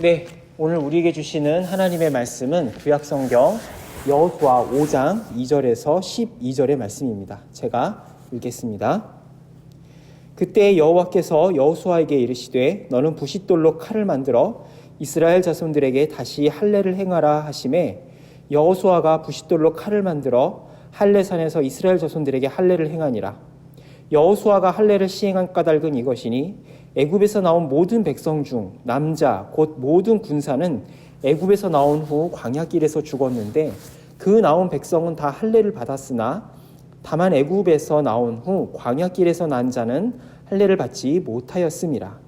네, 오늘 우리에게 주시는 하나님의 말씀은 구약성경 여호수아 5장 2절에서 12절의 말씀입니다. 제가 읽겠습니다. 그때 여호와께서 여호수아에게 이르시되 너는 부싯돌로 칼을 만들어 이스라엘 자손들에게 다시 할례를 행하라 하시매 여호수아가 부싯돌로 칼을 만들어 할례산에서 이스라엘 자손들에게 할례를 행하니라. 여호수아가 할례를 시행한 까닭은 이것이니 애굽에서 나온 모든 백성 중 남자 곧 모든 군사는 애굽에서 나온 후 광야길에서 죽었는데 그 나온 백성은 다 할례를 받았으나 다만 애굽에서 나온 후 광야길에서 난 자는 할례를 받지 못하였음이라.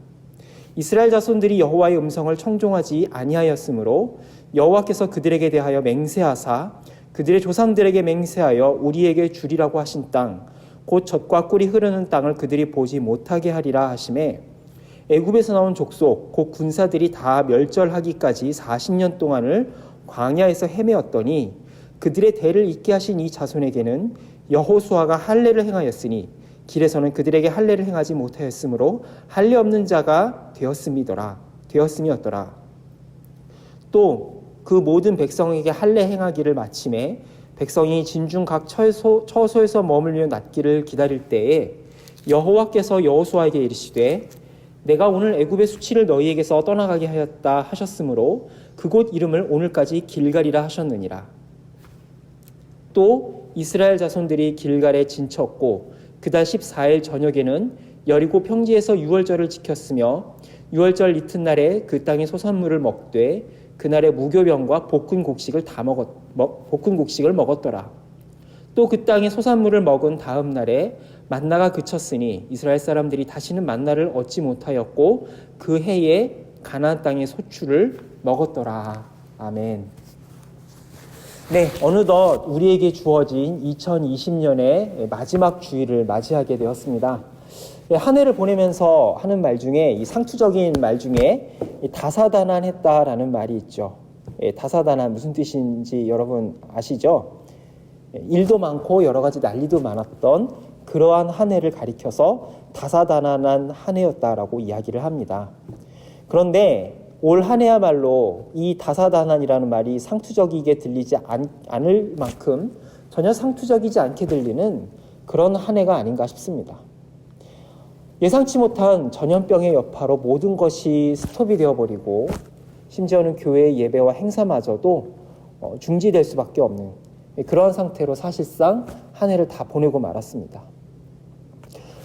이스라엘 자손들이 여호와의 음성을 청종하지 아니하였으므로 여호와께서 그들에게 대하여 맹세하사 그들의 조상들에게 맹세하여 우리에게 주리라고 하신 땅 곧 젖과 꿀이 흐르는 땅을 그들이 보지 못하게 하리라 하시매 애굽에서 나온 족속 곧 군사들이 다 멸절하기까지 40년 동안을 광야에서 헤매었더니 그들의 대를 잇게 하신 이 자손에게는 여호수아가 할례를 행하였으니 길에서는 그들에게 할례를 행하지 못하였으므로 할례 없는 자가 되었음이었더라. 또 그 모든 백성에게 할례 행하기를 마침에 백성이 진중 각 처소에서 머물며 낫기를 기다릴 때에 여호와께서 여호수아에게 이르시되 내가 오늘 애굽의 수치를 너희에게서 떠나가게 하였다 하셨으므로 그곳 이름을 오늘까지 길갈이라 하셨느니라. 또 이스라엘 자손들이 길갈에 진쳤고 그달 14일 저녁에는 여리고 평지에서 유월절을 지켰으며 유월절 이튿날에 그 땅의 소산물을 먹되 그날의 무교병과 볶은 곡식을 먹었더라. 또 그 땅의 소산물을 먹은 다음 날에 만나가 그쳤으니 이스라엘 사람들이 다시는 만나를 얻지 못하였고 그 해에 가나안 땅의 소출을 먹었더라. 아멘. 네, 어느덧 우리에게 주어진 2020년의 마지막 주일을 맞이하게 되었습니다. 한 해를 보내면서 하는 말 중에 이 상투적인 말 중에 다사다난했다라는 말이 있죠. 다사다난 무슨 뜻인지 여러분 아시죠? 일도 많고 여러 가지 난리도 많았던 그러한 한 해를 가리켜서 다사다난한 한 해였다라고 이야기를 합니다. 그런데 올 한 해야말로 이 다사다난이라는 말이 상투적이게 들리지 않을 만큼 전혀 상투적이지 않게 들리는 그런 한 해가 아닌가 싶습니다. 예상치 못한 전염병의 여파로 모든 것이 스톱이 되어버리고 심지어는 교회의 예배와 행사마저도 중지될 수밖에 없는 그런 상태로 사실상 한 해를 다 보내고 말았습니다.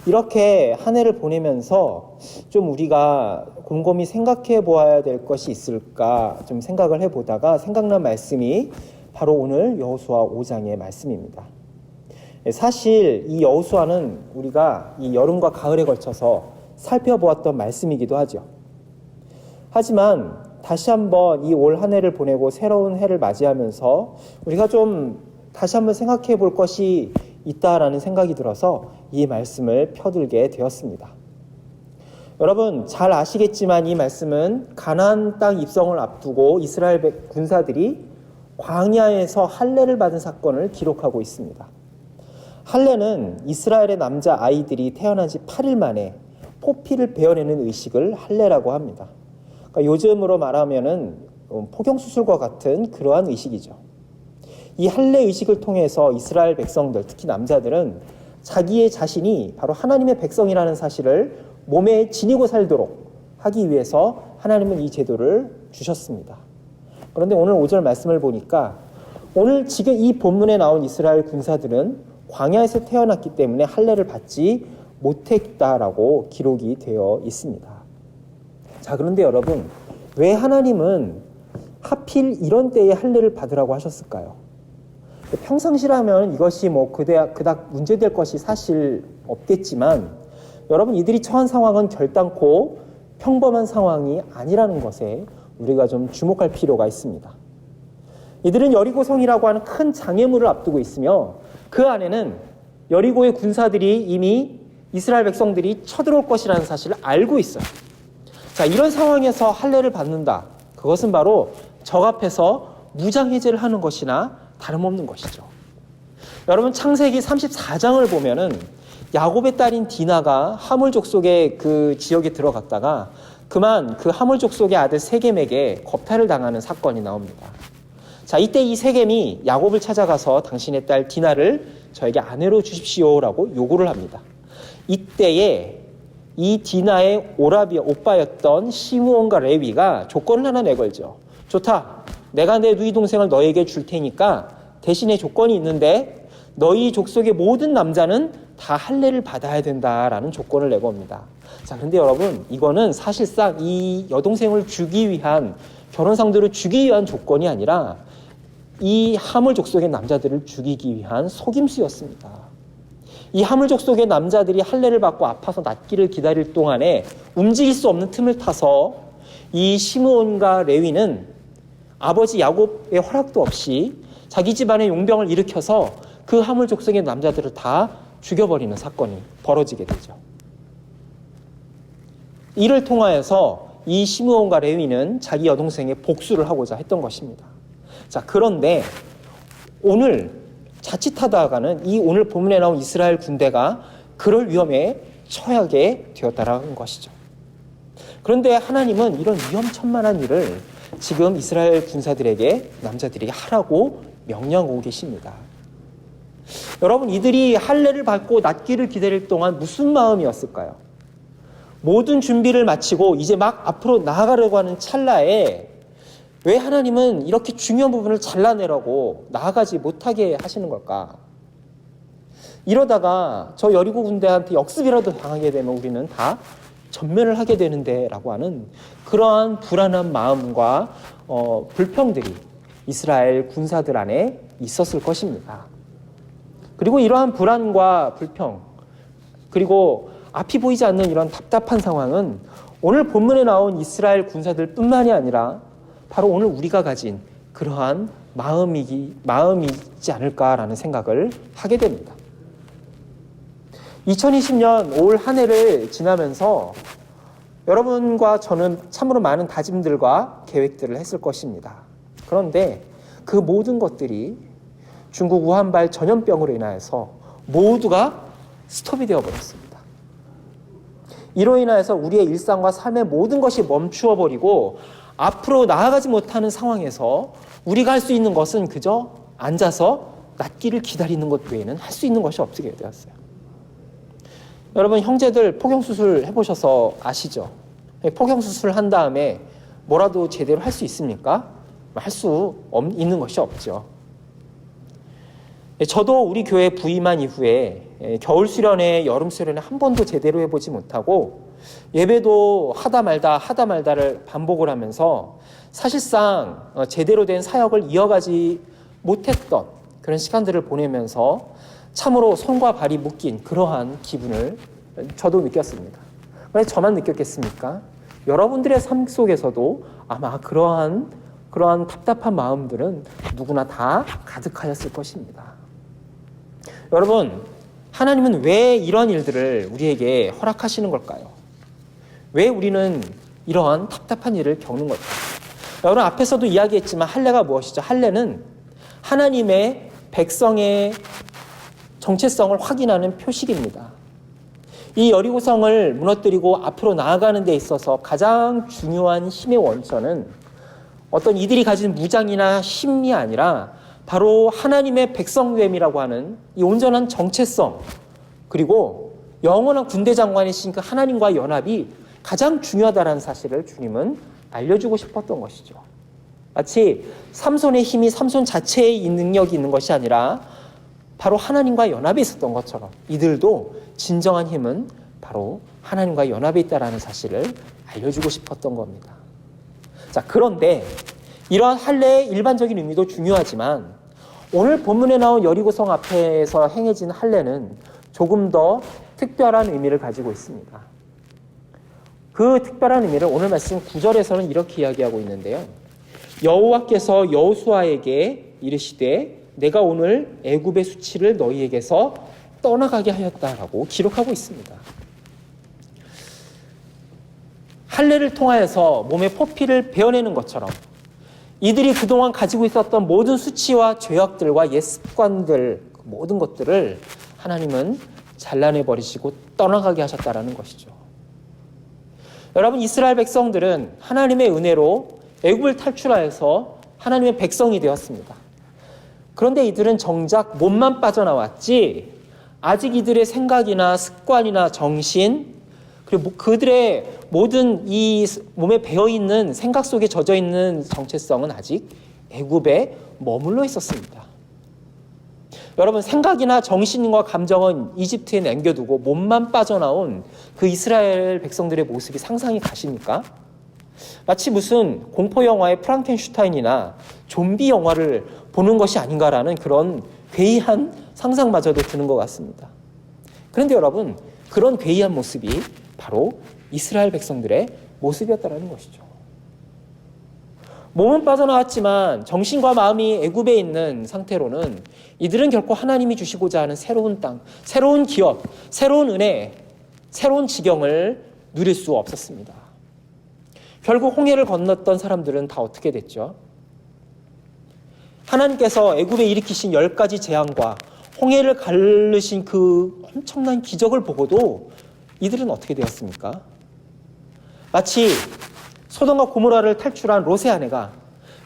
이렇게 한 해를 보내면서 좀 우리가 곰곰이 생각해 보아야 될 것이 있을까 좀 생각을 해보다가 생각난 말씀이 바로 오늘 여호수아 5장의 말씀입니다. 사실 이 여호수아는 우리가 이 여름과 가을에 걸쳐서 살펴보았던 말씀이기도 하죠. 하지만 다시 한번 이 올 한 해를 보내고 새로운 해를 맞이하면서 우리가 좀 다시 한번 생각해 볼 것이 있다라는 생각이 들어서 이 말씀을 펴들게 되었습니다. 여러분 잘 아시겠지만 이 말씀은 가나안 땅 입성을 앞두고 이스라엘 군사들이 광야에서 할례를 받은 사건을 기록하고 있습니다. 할례는 이스라엘의 남자 아이들이 태어난 지 8일 만에 포피를 베어내는 의식을 할례라고 합니다. 그러니까 요즘으로 말하면은 포경수술과 같은 그러한 의식이죠. 이 할례 의식을 통해서 이스라엘 백성들, 특히 남자들은 자기의 자신이 바로 하나님의 백성이라는 사실을 몸에 지니고 살도록 하기 위해서 하나님은 이 제도를 주셨습니다. 그런데 오늘 5절 말씀을 보니까 오늘 지금 이 본문에 나온 이스라엘 군사들은 광야에서 태어났기 때문에 할례를 받지 못했다라고 기록이 되어 있습니다. 자, 그런데 여러분, 왜 하나님은 하필 이런 때에 할례를 받으라고 하셨을까요? 평상시라면 이것이 그닥 문제될 것이 사실 없겠지만 여러분 이들이 처한 상황은 결단코 평범한 상황이 아니라는 것에 우리가 좀 주목할 필요가 있습니다. 이들은 여리고성이라고 하는 큰 장애물을 앞두고 있으며 그 안에는 여리고의 군사들이 이미 이스라엘 백성들이 쳐들어올 것이라는 사실을 알고 있어요. 자, 이런 상황에서 할례를 받는다. 그것은 바로 적 앞에서 무장해제를 하는 것이나 다름없는 것이죠. 여러분 창세기 34장을 보면은 야곱의 딸인 디나가 하물 족속의 그 지역에 들어갔다가 그만 그 하물 족속의 아들 세겜에게 겁탈을 당하는 사건이 나옵니다. 자, 이때 이 세겜이 야곱을 찾아가서 당신의 딸 디나를 저에게 아내로 주십시오라고 요구를 합니다. 이때에 이 디나의 오빠였던 시므온과 레위가 조건을 하나 내걸죠. 좋다. 내가 내 누이 동생을 너에게 줄 테니까 대신에 조건이 있는데 너희 족속의 모든 남자는 다 할례를 받아야 된다라는 조건을 내겁니다. 자, 그런데 여러분, 이거는 사실상 이 여동생을 주기 위한, 결혼 상대로 주기 위한 조건이 아니라 이 하물 족속의 남자들을 죽이기 위한 속임수였습니다. 이 하물 족속의 남자들이 할례를 받고 아파서 낫기를 기다릴 동안에 움직일 수 없는 틈을 타서 이 시므온과 레위는 아버지 야곱의 허락도 없이 자기 집안의 용병을 일으켜서 그 하물 족속의 남자들을 다 죽여버리는 사건이 벌어지게 되죠. 이를 통하여서 이 시므온과 레위는 자기 여동생의 복수를 하고자 했던 것입니다. 자, 그런데 오늘 자칫하다가는 이 오늘 본문에 나온 이스라엘 군대가 그럴 위험에 처하게 되었다라는 것이죠. 그런데 하나님은 이런 위험천만한 일을 지금 이스라엘 군사들에게, 남자들에게 하라고 명령하고 계십니다. 여러분, 이들이 할례를 받고 낫기를 기다릴 동안 무슨 마음이었을까요? 모든 준비를 마치고 이제 막 앞으로 나아가려고 하는 찰나에 왜 하나님은 이렇게 중요한 부분을 잘라내라고 나아가지 못하게 하시는 걸까? 이러다가 저 여리고 군대한테 역습이라도 당하게 되면 우리는 다 전멸을 하게 되는데 라고 하는 그러한 불안한 마음과 불평들이 이스라엘 군사들 안에 있었을 것입니다. 그리고 이러한 불안과 불평, 그리고 앞이 보이지 않는 이런 답답한 상황은 오늘 본문에 나온 이스라엘 군사들 뿐만이 아니라 바로 오늘 우리가 가진 그러한 마음이지 않을까라는 생각을 하게 됩니다. 2020년 올 한 해를 지나면서 여러분과 저는 참으로 많은 다짐들과 계획들을 했을 것입니다. 그런데 그 모든 것들이 중국 우한발 전염병으로 인하여서 모두가 스톱이 되어버렸습니다. 이로 인하여서 우리의 일상과 삶의 모든 것이 멈추어 버리고 앞으로 나아가지 못하는 상황에서 우리가 할 수 있는 것은 그저 앉아서 낫기를 기다리는 것 외에는 할 수 있는 것이 없게 되었어요. 여러분, 형제들 포경수술 해보셔서 아시죠? 포경수술 한 다음에 뭐라도 제대로 할 수 있습니까? 할 수 있는 것이 없죠. 저도 우리 교회 부임한 이후에 겨울 수련회, 여름 수련회 한 번도 제대로 해보지 못하고 예배도 하다 말다를 반복을 하면서 사실상 제대로 된 사역을 이어가지 못했던 그런 시간들을 보내면서 참으로 손과 발이 묶인 그러한 기분을 저도 느꼈습니다. 왜 저만 느꼈겠습니까? 여러분들의 삶 속에서도 아마 그러한 답답한 마음들은 누구나 다 가득하였을 것입니다. 여러분, 하나님은 왜 이런 일들을 우리에게 허락하시는 걸까요? 왜 우리는 이러한 답답한 일을 겪는 걸까요? 여러분, 앞에서도 이야기했지만 할례가 무엇이죠? 할례는 하나님의 백성의 정체성을 확인하는 표식입니다. 이 여리고성을 무너뜨리고 앞으로 나아가는 데 있어서 가장 중요한 힘의 원천은 어떤 이들이 가진 무장이나 힘이 아니라 바로 하나님의 백성됨이라고 하는 이 온전한 정체성, 그리고 영원한 군대 장관이신 그 하나님과의 연합이 가장 중요하다는 사실을 주님은 알려주고 싶었던 것이죠. 마치 삼손의 힘이 삼손 자체의 이 능력이 있는 것이 아니라 바로 하나님과 연합에 있었던 것처럼 이들도 진정한 힘은 바로 하나님과 연합에 있다는 사실을 알려주고 싶었던 겁니다. 자, 그런데 이러한 할례의 일반적인 의미도 중요하지만 오늘 본문에 나온 여리고성 앞에서 행해진 할례는 조금 더 특별한 의미를 가지고 있습니다. 그 특별한 의미를 오늘 말씀 9절에서는 이렇게 이야기하고 있는데요. 여호와께서 여호수아에게 이르시되 내가 오늘 애굽의 수치를 너희에게서 떠나가게 하였다라고 기록하고 있습니다. 할례를 통하여서 몸의 포피를 베어내는 것처럼 이들이 그동안 가지고 있었던 모든 수치와 죄악들과 옛 습관들, 모든 것들을 하나님은 잘라내버리시고 떠나가게 하셨다라는 것이죠. 여러분, 이스라엘 백성들은 하나님의 은혜로 애굽을 탈출하여서 하나님의 백성이 되었습니다. 그런데 이들은 정작 몸만 빠져나왔지 아직 이들의 생각이나 습관이나 정신, 그리고 그들의 모든 이 몸에 배어있는 생각 속에 젖어있는 정체성은 아직 애굽에 머물러 있었습니다. 여러분, 생각이나 정신과 감정은 이집트에 남겨두고 몸만 빠져나온 그 이스라엘 백성들의 모습이 상상이 가십니까? 마치 무슨 공포 영화의 프랑켄슈타인이나 좀비 영화를 보는 것이 아닌가라는 그런 괴이한 상상마저도 드는 것 같습니다. 그런데 여러분, 그런 괴이한 모습이 바로 이스라엘 백성들의 모습이었다는 것이죠. 몸은 빠져나왔지만 정신과 마음이 애굽에 있는 상태로는 이들은 결코 하나님이 주시고자 하는 새로운 땅, 새로운 기업, 새로운 은혜, 새로운 지경을 누릴 수 없었습니다. 결국 홍해를 건넜던 사람들은 다 어떻게 됐죠? 하나님께서 애굽에 일으키신 10가지 재앙과 홍해를 가르신 그 엄청난 기적을 보고도 이들은 어떻게 되었습니까? 마치 소돔과 고모라를 탈출한 롯의 아내가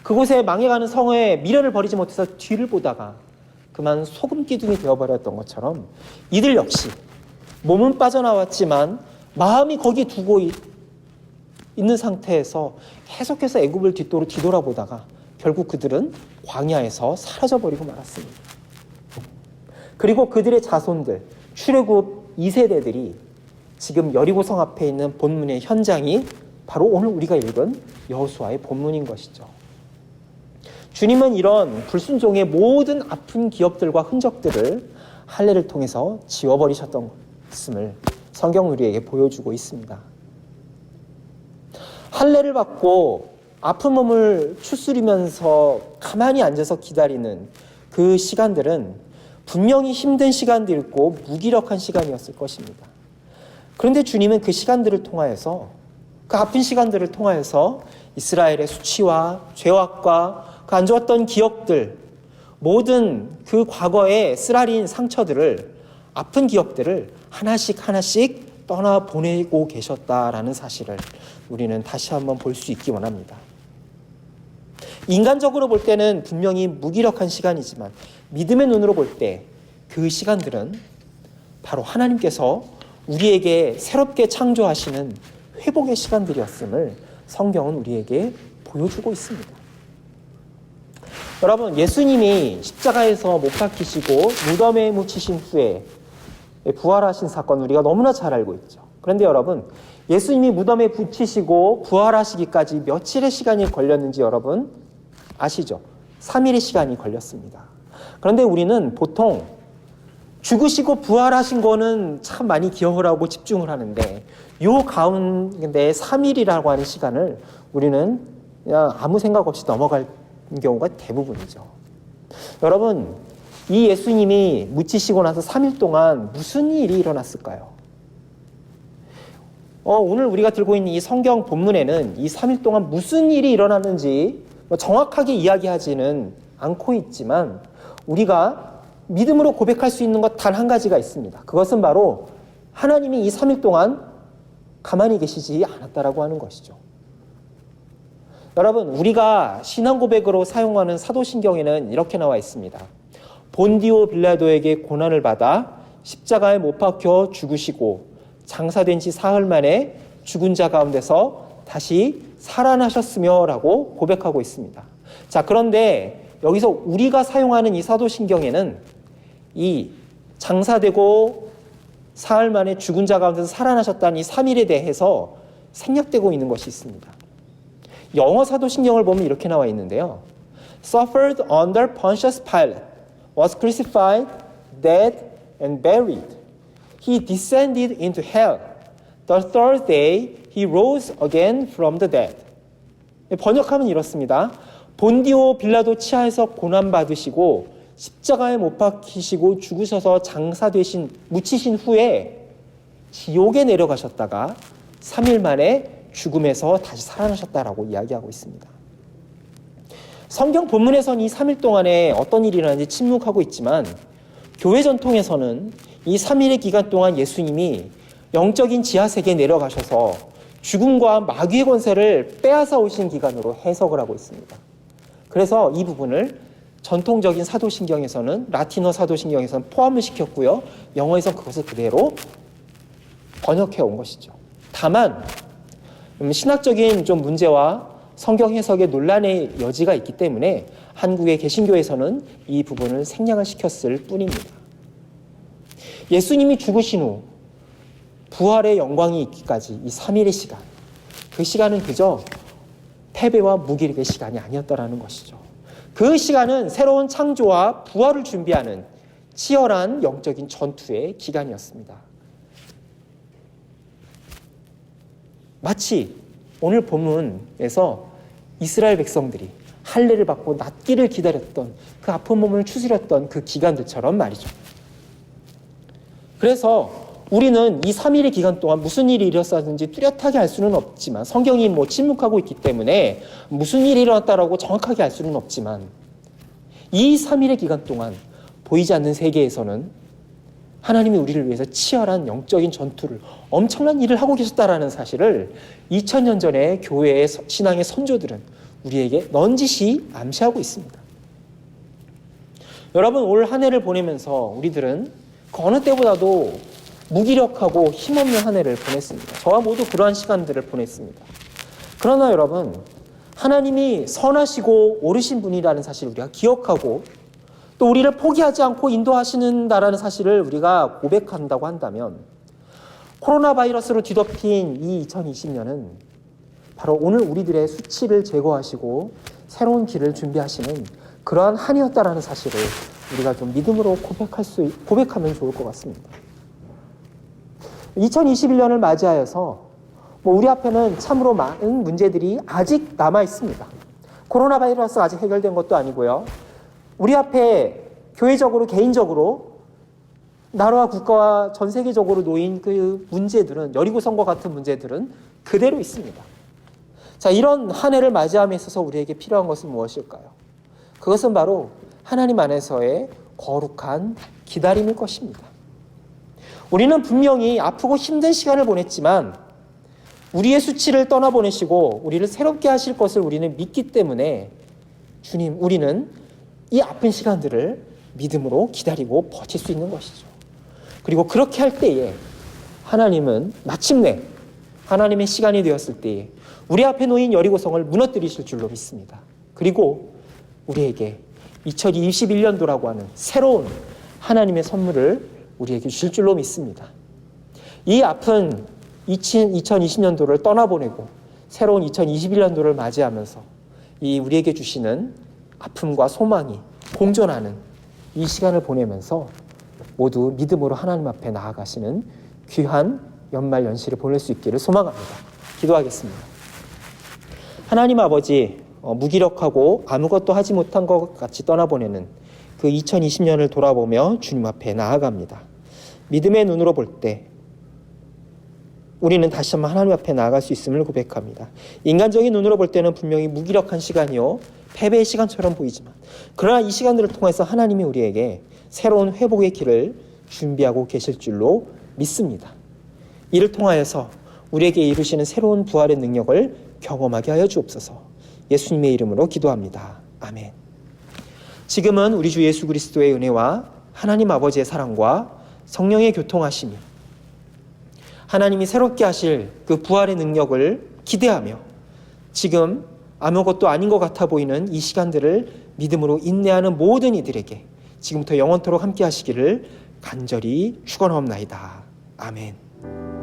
그곳에 망해가는 성에 미련을 버리지 못해서 뒤를 보다가 그만 소금 기둥이 되어버렸던 것처럼 이들 역시 몸은 빠져나왔지만 마음이 거기 두고 있는 상태에서 계속해서 애굽을 뒤돌아보다가 결국 그들은 광야에서 사라져버리고 말았습니다. 그리고 그들의 자손들, 출애굽 2세대들이 지금 여리고성 앞에 있는 본문의 현장이 바로 오늘 우리가 읽은 여호수아의 본문인 것이죠. 주님은 이런 불순종의 모든 아픈 기억들과 흔적들을 할례를 통해서 지워버리셨던 것임을 성경은 우리에게 보여주고 있습니다. 할례를 받고 아픈 몸을 추스리면서 가만히 앉아서 기다리는 그 시간들은 분명히 힘든 시간들이고 무기력한 시간이었을 것입니다. 그런데 주님은 그 시간들을 통하여서, 그 아픈 시간들을 통하여서 이스라엘의 수치와 죄악과 그 안 좋았던 기억들, 모든 그 과거의 쓰라린 상처들을, 아픈 기억들을 하나씩 하나씩 떠나보내고 계셨다라는 사실을 우리는 다시 한번 볼 수 있기 원합니다. 인간적으로 볼 때는 분명히 무기력한 시간이지만 믿음의 눈으로 볼 때 그 시간들은 바로 하나님께서 우리에게 새롭게 창조하시는 회복의 시간들이었음을 성경은 우리에게 보여주고 있습니다. 여러분, 예수님이 십자가에서 못 박히시고 무덤에 묻히신 후에 부활하신 사건 우리가 너무나 잘 알고 있죠. 그런데 여러분, 예수님이 무덤에 묻히시고 부활하시기까지 며칠의 시간이 걸렸는지 여러분 아시죠? 3일의 시간이 걸렸습니다. 그런데 우리는 보통 죽으시고 부활하신 거는 참 많이 기억을 하고 집중을 하는데 요 가운데 3일이라고 하는 시간을 우리는 그냥 아무 생각 없이 넘어갈 경우가 대부분이죠. 여러분, 이 예수님이 묻히시고 나서 3일 동안 무슨 일이 일어났을까요? 오늘 우리가 들고 있는 이 성경 본문에는 이 3일 동안 무슨 일이 일어났는지 정확하게 이야기하지는 않고 있지만 우리가 믿음으로 고백할 수 있는 것 단 한 가지가 있습니다. 그것은 바로 하나님이 이 3일 동안 가만히 계시지 않았다라고 하는 것이죠. 여러분, 우리가 신앙 고백으로 사용하는 사도신경에는 이렇게 나와 있습니다. 본디오 빌라도에게 고난을 받아 십자가에 못 박혀 죽으시고 장사된 지 사흘 만에 죽은 자 가운데서 다시 살아나셨으며 라고 고백하고 있습니다. 자, 그런데 여기서 우리가 사용하는 이 사도신경에는 이 장사되고 사흘 만에 죽은 자 가운데서 살아나셨다는 이 3일에 대해서 생략되고 있는 것이 있습니다. 영어 사도신경을 보면 이렇게 나와 있는데요. Suffered under Pontius Pilate, was crucified, dead, and buried. He descended into hell. The third day he rose again from the dead. 번역하면 이렇습니다. 본디오 빌라도 치하에서 고난받으시고 십자가에 못 박히시고 죽으셔서 장사되신 묻히신 후에 지옥에 내려가셨다가 3일 만에 죽음에서 다시 살아나셨다라고 이야기하고 있습니다. 성경 본문에서는 이 3일 동안에 어떤 일이 일어났는지 침묵하고 있지만 교회 전통에서는 이 3일의 기간 동안 예수님이 영적인 지하세계에 내려가셔서 죽음과 마귀의 권세를 빼앗아 오신 기간으로 해석을 하고 있습니다. 그래서 이 부분을 전통적인 사도신경에서는, 라틴어 사도신경에서는 포함을 시켰고요. 영어에서는 그것을 그대로 번역해 온 것이죠. 다만 신학적인 좀 문제와 성경 해석의 논란의 여지가 있기 때문에 한국의 개신교에서는 이 부분을 생략을 시켰을 뿐입니다. 예수님이 죽으신 후 부활의 영광이 있기까지 이 3일의 시간, 그 시간은 그저 패배와 무기력의 시간이 아니었다라는 것이죠. 그 시간은 새로운 창조와 부활을 준비하는 치열한 영적인 전투의 기간이었습니다. 마치 오늘 본문에서 이스라엘 백성들이 할례를 받고 낫기를 기다렸던, 그 아픈 몸을 추스렸던 그 기간들처럼 말이죠. 그래서 우리는 이 3일의 기간 동안 무슨 일이 일어났는지 뚜렷하게 알 수는 없지만, 성경이 침묵하고 있기 때문에 무슨 일이 일어났다라고 정확하게 알 수는 없지만, 이 3일의 기간 동안 보이지 않는 세계에서는 하나님이 우리를 위해서 치열한 영적인 전투를, 엄청난 일을 하고 계셨다라는 사실을 2000년 전에 교회의 신앙의 선조들은 우리에게 넌지시 암시하고 있습니다. 여러분, 올 한 해를 보내면서 우리들은 그 어느 때보다도 무기력하고 힘없는 한 해를 보냈습니다. 저와 모두 그러한 시간들을 보냈습니다. 그러나 여러분, 하나님이 선하시고 옳으신 분이라는 사실을 우리가 기억하고, 또 우리를 포기하지 않고 인도하시는다라는 사실을 우리가 고백한다고 한다면, 코로나 바이러스로 뒤덮인 이 2020년은 바로 오늘 우리들의 수치를 제거하시고 새로운 길을 준비하시는 그러한 한 해였다라는 사실을 우리가 좀 믿음으로 고백하면 좋을 것 같습니다. 2021년을 맞이하여서 우리 앞에는 참으로 많은 문제들이 아직 남아 있습니다. 코로나 바이러스가 아직 해결된 것도 아니고요. 우리 앞에 교회적으로, 개인적으로, 나라와 국가와 전 세계적으로 놓인 그 문제들은, 여리고 성과 같은 문제들은 그대로 있습니다. 자, 이런 한 해를 맞이함에 있어서 우리에게 필요한 것은 무엇일까요? 그것은 바로 하나님 안에서의 거룩한 기다림일 것입니다. 우리는 분명히 아프고 힘든 시간을 보냈지만 우리의 수치를 떠나보내시고 우리를 새롭게 하실 것을 우리는 믿기 때문에 주님, 우리는 이 아픈 시간들을 믿음으로 기다리고 버틸 수 있는 것이죠. 그리고 그렇게 할 때에 하나님은 마침내 하나님의 시간이 되었을 때에 우리 앞에 놓인 여리고성을 무너뜨리실 줄로 믿습니다. 그리고 우리에게 2021년도라고 하는 새로운 하나님의 선물을 우리에게 주실 줄로 믿습니다. 이 아픈 2020년도를 떠나보내고 새로운 2021년도를 맞이하면서 이 우리에게 주시는 아픔과 소망이 공존하는 이 시간을 보내면서 모두 믿음으로 하나님 앞에 나아가시는 귀한 연말 연시를 보낼 수 있기를 소망합니다. 기도하겠습니다. 하나님 아버지, 무기력하고 아무것도 하지 못한 것 같이 떠나보내는 그 2020년을 돌아보며 주님 앞에 나아갑니다. 믿음의 눈으로 볼 때 우리는 다시 한번 하나님 앞에 나아갈 수 있음을 고백합니다. 인간적인 눈으로 볼 때는 분명히 무기력한 시간이요, 패배의 시간처럼 보이지만, 그러나 이 시간들을 통해서 하나님이 우리에게 새로운 회복의 길을 준비하고 계실 줄로 믿습니다. 이를 통하여서 우리에게 이루시는 새로운 부활의 능력을 경험하게 하여 주옵소서. 예수님의 이름으로 기도합니다. 아멘. 지금은 우리 주 예수 그리스도의 은혜와 하나님 아버지의 사랑과 성령의 교통하심이, 하나님이 새롭게 하실 그 부활의 능력을 기대하며 지금 아무것도 아닌 것 같아 보이는 이 시간들을 믿음으로 인내하는 모든 이들에게 지금부터 영원토록 함께 하시기를 간절히 축원하옵나이다. 아멘.